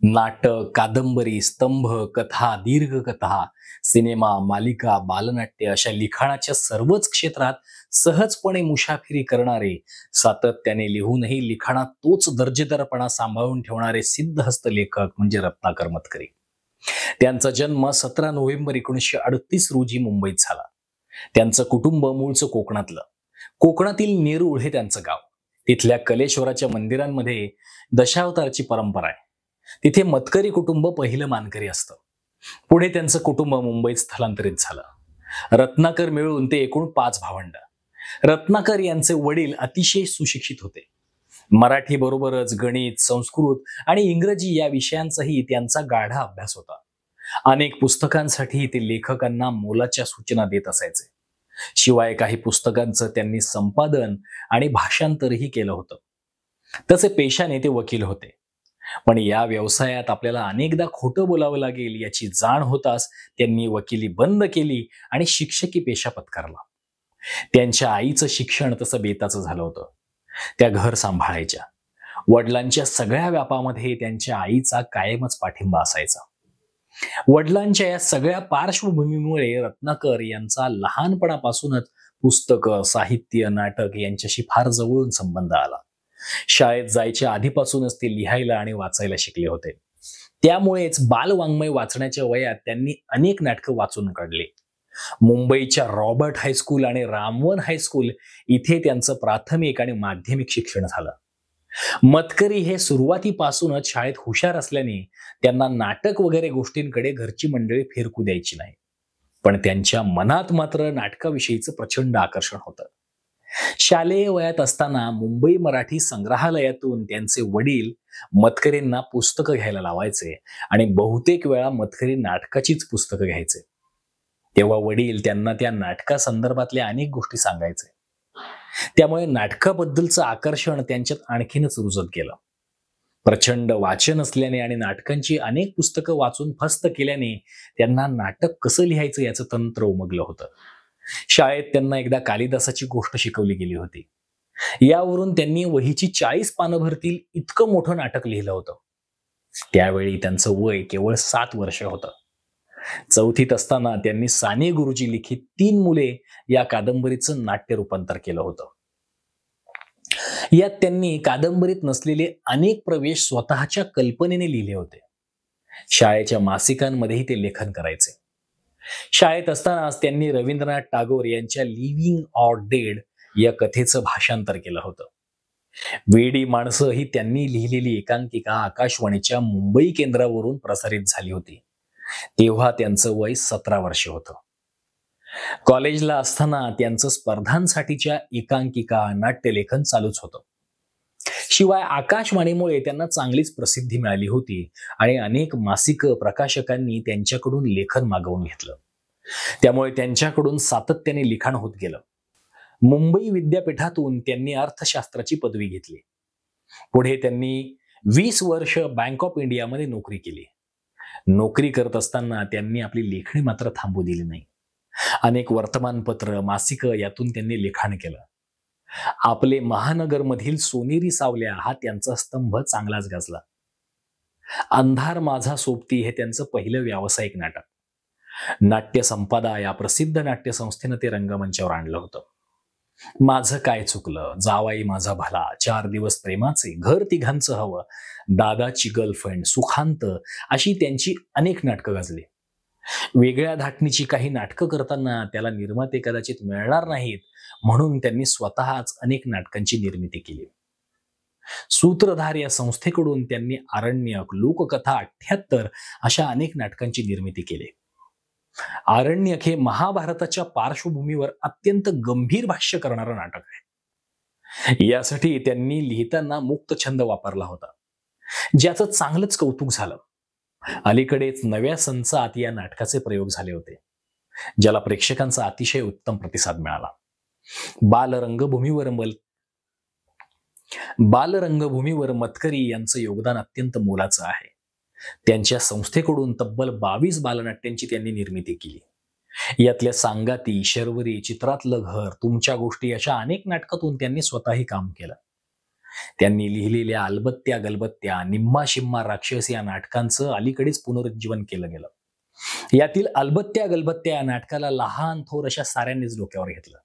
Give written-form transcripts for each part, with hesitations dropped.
नाटक, कादंबरी, स्तंभ, कथा, दीर्घकथा, सिनेमा, मालिका, बालनाट्य अशा लिखाणाच्या सर्वच क्षेत्रात सहजपणे मुशाफिरी करणारे, सातत्याने लिहूनही लिखाणात तोच दर्जेदारपणा सांभाळून ठेवणारे सिद्धहस्त लेखक म्हणजे रत्नाकर मतकरी. त्यांचा जन्म 17 नोव्हेंबर 1938 रोजी मुंबईत झाला. त्यांचं कुटुंब मूळचं कोकणातलं. कोकणातील नेरूळ हे त्यांचं गाव. तिथल्या कलेश्वराच्या मंदिरांमध्ये दशावतारची परंपरा आहे. तिथे मतकरी कुटुंब पहिलं मानकरी असतं. पुढे त्यांचं कुटुंब मुंबईत स्थलांतरित झालं. रत्नाकर मिळून ते एकूण 5 भावंड. रत्नाकर यांचे वडील अतिशय सुशिक्षित होते. मराठी बरोबरच गणित, संस्कृत आणि इंग्रजी या विषयांचाही त्यांचा गाढा अभ्यास होता. अनेक पुस्तकांसाठी ते लेखकांना मोलाच्या सूचना देत असायचे. शिवाय काही पुस्तकांचं त्यांनी संपादन आणि भाषांतरही केलं होतं. तसे पेशाने ते वकील होते. पण या व्यवसायात आपल्याला अनेकदा खोटं बोलावं लागेल याची जाण होताच त्यांनी वकिली बंद केली आणि शिक्षकी पेशा पत्करला. त्यांच्या आईचं शिक्षण तसं बेताचं झालं होतं. त्या घर सांभाळायच्या. वडिलांच्या सगळ्या व्यापामध्ये त्यांच्या आईचा कायमच पाठिंबा असायचा. वडिलांच्या या सगळ्या पार्श्वभूमीमुळे रत्नाकर यांचा लहानपणापासूनच पुस्तकं, साहित्य, नाटक यांच्याशी फार जवळून संबंध आला. शाळेत जायच्या आधीपासूनच ते लिहायला आणि वाचायला शिकले होते. त्यामुळेच बालवाङ्मय वाचण्याच्या वयात त्यांनी अनेक नाटकं वाचून काढली. मुंबईच्या रॉबर्ट हायस्कूल आणि रामवन हायस्कूल इथे त्यांचं प्राथमिक आणि माध्यमिक शिक्षण झालं. मतकरी हे सुरुवातीपासूनच शाळेत हुशार असल्याने त्यांना नाटक वगैरे गोष्टींकडे घरची मंडळी फिरकू द्यायची नाही. पण त्यांच्या मनात मात्र नाटकाविषयीचं प्रचंड आकर्षण होतं. शालेय वयात असताना मुंबई मराठी संग्रहालयातून त्यांचे वडील मतकरींना पुस्तकं घ्यायला लावायचे आणि बहुतेक वेळा मतकरी नाटकाचीच पुस्तकं घ्यायचे. तेव्हा वडील त्यांना त्या नाटकासंदर्भातल्या अनेक गोष्टी सांगायचे. त्यामुळे नाटकाबद्दलचं आकर्षण त्यांच्यात आणखीनच रुजत गेलं. प्रचंड वाचन असल्याने आणि नाटकांची अनेक पुस्तकं वाचून फस्त केल्याने त्यांना नाटक कसं लिहायचं याचं तंत्र उमगलं होतं. शाळेत त्यांना एकदा कालिदासाची गोष्ट शिकवली गेली होती. यावरून त्यांनी वहीची 40 पानं भरतील इतकं मोठं नाटक लिहिलं होतं. त्यावेळी त्यांचं वय केवळ 7 वर्ष होतं. 4थीत असताना त्यांनी साने गुरुजी लिखित 3 मुले या कादंबरीचं नाट्य रूपांतर केलं होतं. यात त्यांनी कादंबरीत नसलेले अनेक प्रवेश स्वतःच्या कल्पनेने लिहिले होते. शाळेच्या मासिकांमध्येही ते लेखन करायचे. शाळेत असतानाच त्यांनी रवींद्रनाथ टागोर यांच्या लिव्हिंग ऑर डेड या कथेचं भाषांतर केलं होतं. वेडी माणसं ही त्यांनी लिहिलेली एकांकिका आकाशवाणीच्या मुंबई केंद्रावरून प्रसारित झाली होती. तेव्हा त्यांचं वय 17 वर्ष होतं. कॉलेजला असताना त्यांचं स्पर्धांसाठीच्या एकांकिका, नाट्यलेखन चालूच होतं. शिवाय आकाशवाणीमुळे त्यांना चांगलीच प्रसिद्धी मिळाली होती आणि अनेक मासिकं, प्रकाशकांनी त्यांच्याकडून लेखन मागवून घेतलं. त्यामुळे त्यांच्याकडून सातत्याने लिखाण होत गेलं. मुंबई विद्यापीठातून त्यांनी अर्थशास्त्राची पदवी घेतली. पुढे त्यांनी 20 वर्ष बँक ऑफ इंडियामध्ये नोकरी केली. नोकरी करत असताना त्यांनी आपली लेखणी मात्र थांबू दिली नाही. अनेक वर्तमानपत्र, मासिकं यातून त्यांनी लिखाण केलं. आपले महानगरमधील सोनेरी सावल्या हा त्यांचा स्तंभ चांगलाच गाजला. अंधार माझा सोबती हे त्यांचं पहिलं व्यावसायिक नाटक. नाट्य संपदा या प्रसिद्ध नाट्य संस्थेनं ते रंगमंचावर आणलं होतं. माझं काय चुकलं, जावाई माझा भला, 4 दिवस प्रेमाचे, घर तिघांचं हवं, दादाची गर्लफ्रेंड, सुखांत अशी त्यांची अनेक नाटकं गाजली. वेगळ्या धाटणीची काही नाटकं करताना त्याला निर्माते कदाचित मिळणार नाहीत म्हणून त्यांनी स्वतःच अनेक नाटकांची निर्मिती केली. सूत्रधार या संस्थेकडून त्यांनी आरण्यक, लोककथा 78 अशा अनेक नाटकांची निर्मिती केली. आरण्यक हे महाभारताच्या पार्श्वभूमीवर अत्यंत गंभीर भाष्य करणारं नाटक आहे. यासाठी त्यांनी लिहिताना मुक्त छंद वापरला होता, ज्याचं चांगलंच कौतुक झालं. अलीकडेच नव्या संचात या नाटकाचे प्रयोग झाले होते, ज्याला प्रेक्षकांचा अतिशय उत्तम प्रतिसाद मिळाला. बालरंगभूमीवर मतकरी यांचं योगदान अत्यंत मोलाचं आहे. त्यांच्या संस्थेकडून तब्बल 22 बालनाट्यांची त्यांनी निर्मिती केली. यातल्या सांगाती, शर्वरी, चित्रातलं घर, तुमच्या गोष्टी अशा अनेक नाटकातून त्यांनी स्वतःही काम केलं. त्यांनी लिहिलेल्या अलबत्त्या गलबत्त्या, निम्मा शिम्मा राक्षस या नाटकांचं अलीकडेच पुनरुज्जीवन केलं गेलं. यातील अलबत्त्या गलबत्त्या या नाटकाला लहान थोर अशा साऱ्यांनीच डोक्यावर घेतलं.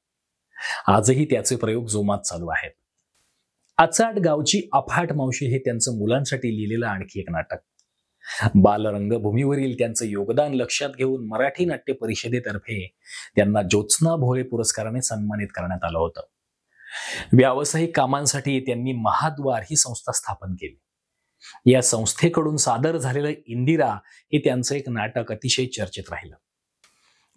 आजही त्याचे प्रयोग जोमात चालू आहेत. अचाट गावची अफाट मावशी हे त्यांचं मुलांसाठी लिहिलेलं आणखी एक नाटक. बालरंगभूमीवरील त्यांचं योगदान लक्षात घेऊन मराठी नाट्य परिषदेतर्फे त्यांना ज्योत्स्ना भोळे पुरस्काराने सन्मानित करण्यात आलं होतं. व्यावसायिक कामांसाठी त्यांनी महाद्वार ही संस्था स्थापन केली. या संस्थेकडून सादर झालेलं इंदिरा हे त्यांचं एक नाटक अतिशय चर्चेत राहिलं.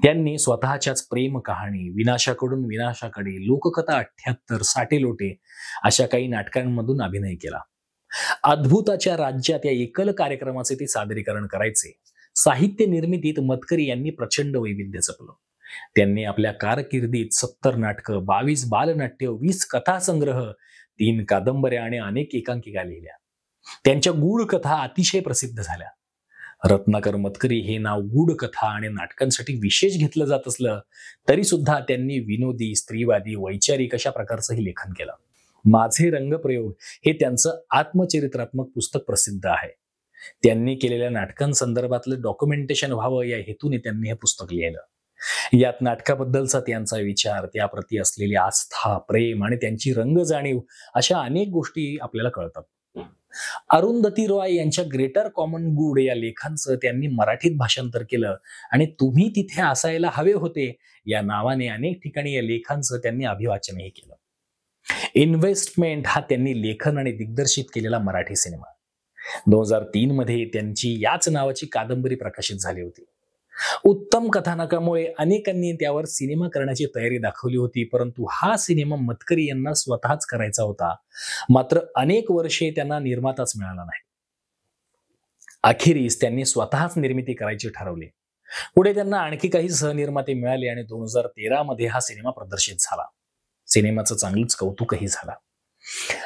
त्यांनी स्वतःच्याच प्रेम कहाणी, विनाशाकडून विनाशाकडे, लोककथा 78, साटेलोटे अशा काही नाटकांमधून अभिनय केला. अद्भुताच्या राज्यात या एकल कार्यक्रमाचे ते सादरीकरण करायचे. साहित्य निर्मितीत मतकरी यांनी प्रचंड वैविध्य जपलं. त्यांनी आपल्या कारकिर्दीत 70 नाटकं, 22 बालनाट्य, 20 कथासंग्रह, 3 कादंबऱ्या आणि अनेक एकांकिका लिहिल्या. त्यांच्या गूढ कथा अतिशय प्रसिद्ध झाल्या. रत्नाकर मतकरी हे नाव गूढ कथा आणि नाटकांसाठी विशेष घेतलं जात असलं तरी सुद्धा त्यांनी विनोदी, स्त्रीवादी, वैचारिक अशा प्रकारचंही लेखन केलं. माझे रंगप्रयोग हे त्यांचं आत्मचरित्रात्मक पुस्तक प्रसिद्ध आहे. त्यांनी केलेल्या नाटकांसंदर्भातलं डॉक्युमेंटेशन व्हावं या हेतूने त्यांनी हे पुस्तक लिहिलं. यात नाटकाबद्दलचा त्यांचा विचार, त्याप्रती असलेली आस्था, प्रेम आणि त्यांची रंग जाणीव अशा अनेक गोष्टी आपल्याला कळतात. अरुंधती रॉय यांच्या ग्रेटर कॉमन गुड या लेखांचं त्यांनी मराठीत भाषांतर केलं आणि तुम्ही तिथे असायला हवे होते या नावाने अनेक ठिकाणी या लेखांचं त्यांनी अभिवाचनही केलं. इन्व्हेस्टमेंट हा त्यांनी लेखन आणि दिग्दर्शित केलेला मराठी सिनेमा. 2003 मध्ये त्यांची याच नावाची कादंबरी प्रकाशित झाली होती. उत्तम कथानकामुळे अनेकांनी त्यावर सिनेमा करण्याची तयारी दाखवली होती, परंतु हा सिनेमा मतकरी यांना स्वतःच करायचा होता. मात्र अनेक वर्षे त्यांना निर्माताच मिळाला नाही. अखेरीस त्यांनी स्वतःच निर्मिती करायची ठरवली. पुढे त्यांना आणखी काही सहनिर्माते मिळाले आणि 2013 मध्ये हा सिनेमा प्रदर्शित झाला. सिनेमाचं चांगलंच कौतुकही झालं.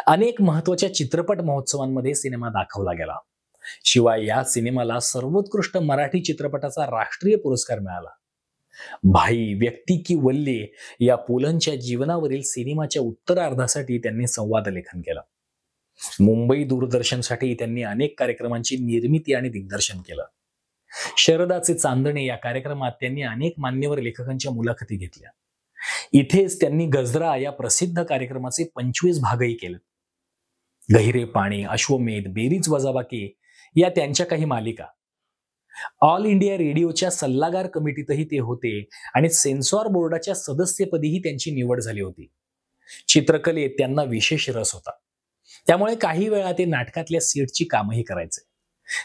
अनेक महत्वाच्या चित्रपट महोत्सवांमध्ये सिनेमा दाखवला गेला. शिवाय या सिनेमाला सर्वोत्कृष्ट मराठी चित्रपटाचा राष्ट्रीय पुरस्कार मिळाला. भाई, व्यक्ती की वल्ले या पुलंच्या जीवनावरील सिनेमाच्या उत्तरार्धासाठी त्यांनी संवाद लेखन केलं. मुंबई दूरदर्शनसाठी त्यांनी अनेक कार्यक्रमांची निर्मिती आणि दिग्दर्शन केलं. शरदाचे चांदणे या कार्यक्रमात त्यांनी अनेक मान्यवर लेखकांच्या मुलाखती घेतल्या. इथेच त्यांनी गजरा या प्रसिद्ध कार्यक्रमाचे 25 भागही केले. गहिरे पाणी, अश्वमेध, बेरीज वजाबाकी या त्यांच्या काही मालिका. ऑल इंडिया रेडिओच्या सल्लागार कमिटीतही ते होते आणि सेन्सॉर बोर्डाच्या सदस्यपदीही त्यांची निवड झाली होती. चित्रकलेत त्यांना विशेष रस होता. त्यामुळे काही वेळा ते नाटकातल्या सेटची कामही करायचे.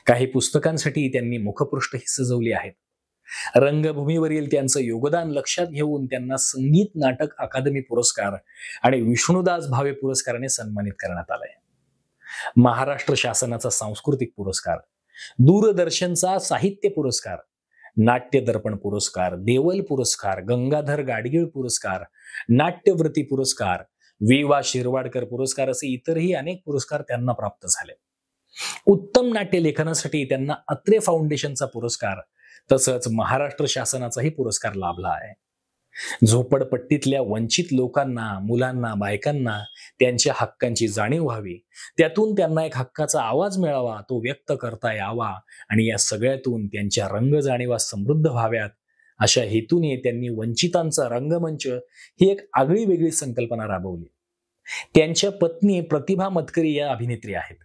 काही पुस्तकांसाठी त्यांनी मुखपृष्ठही सजवली आहेत. रंगभूमीवरील त्यांचं योगदान लक्षात घेऊन त्यांना संगीत नाटक अकादमी पुरस्कार आणि विष्णुदास भावे पुरस्काराने सन्मानित करण्यात आलंय. महाराष्ट्र शासनाचा सांस्कृतिक पुरस्कार, दूरदर्शनचा साहित्य पुरस्कार, नाट्य दर्पण पुरस्कार, देवल पुरस्कार, गंगाधर गाडगीळ पुरस्कार, नाट्यवृत्ती पुरस्कार, वि.वा. शिरवाडकर पुरस्कार असे इतरही अनेक पुरस्कार त्यांना प्राप्त झाले. उत्तम नाट्य लेखनासाठी त्यांना अत्रे फाउंडेशनचा पुरस्कार तसंच महाराष्ट्र शासनाचाही पुरस्कार लाभला आहे. झोपडपट्टीतल्या वंचित लोकांना, मुलांना, बायकांना त्यांच्या हक्कांची जाणीव व्हावी, त्यातून त्यांना एक हक्काचा आवाज मिळावा, तो व्यक्त करता यावा आणि या सगळ्यातून त्यांच्या रंग जाणीवा समृद्ध व्हाव्यात अशा हेतूने त्यांनी वंचितांचा रंगमंच ही एक आगळी वेगळी संकल्पना राबवली. त्यांच्या पत्नी प्रतिभा मतकरी या अभिनेत्री आहेत.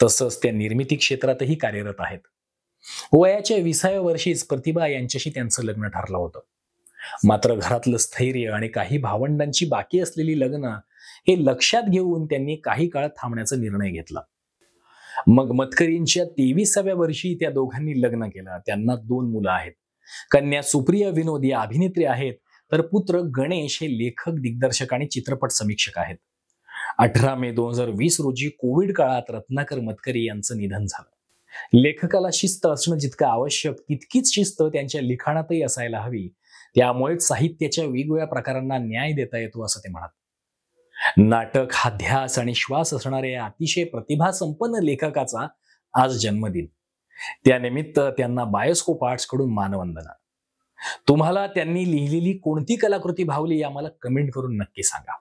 तसंच त्या निर्मिती क्षेत्रातही कार्यरत आहेत. वयाच्या 20व्या वर्षीच प्रतिभा यांच्याशी त्यांचं लग्न ठरलं होतं. मात्र घरातलं स्थैर्य आणि काही भावंडांची बाकी असलेली लग्न हे लक्षात घेऊन त्यांनी काही काळ थांबण्याचा निर्णय घेतला. मग मतकरींच्या 23व्या वर्षी त्या दोघांनी लग्न केलं. त्यांना 2 मुलं आहेत. कन्या सुप्रिया विनोद या अभिनेत्री आहेत, तर पुत्र गणेश हे लेखक, दिग्दर्शक आणि चित्रपट समीक्षक आहेत. 18 मे 2020 रोजी कोविड काळात रत्नाकर मतकरी यांचं निधन झालं. लेखकाला शिस्त असणं जितकं आवश्यक तितकीच शिस्त त्यांच्या लिखाणातही असायला हवी. त्यामुळेच साहित्याच्या वेगवेगळ्या प्रकारांना न्याय देता येतो असं ते म्हणत. नाटक हा ध्यास आणि श्वास असणाऱ्या या अतिशय प्रतिभासंपन्न लेखकाचा आज जन्मदिन. त्यानिमित्त त्यांना बायोस्कोप आर्ट्स कडून मानवंदना. तुम्हाला त्यांनी लिहिलेली कोणती कलाकृती भावली आम्हाला कमेंट करून नक्की सांगा.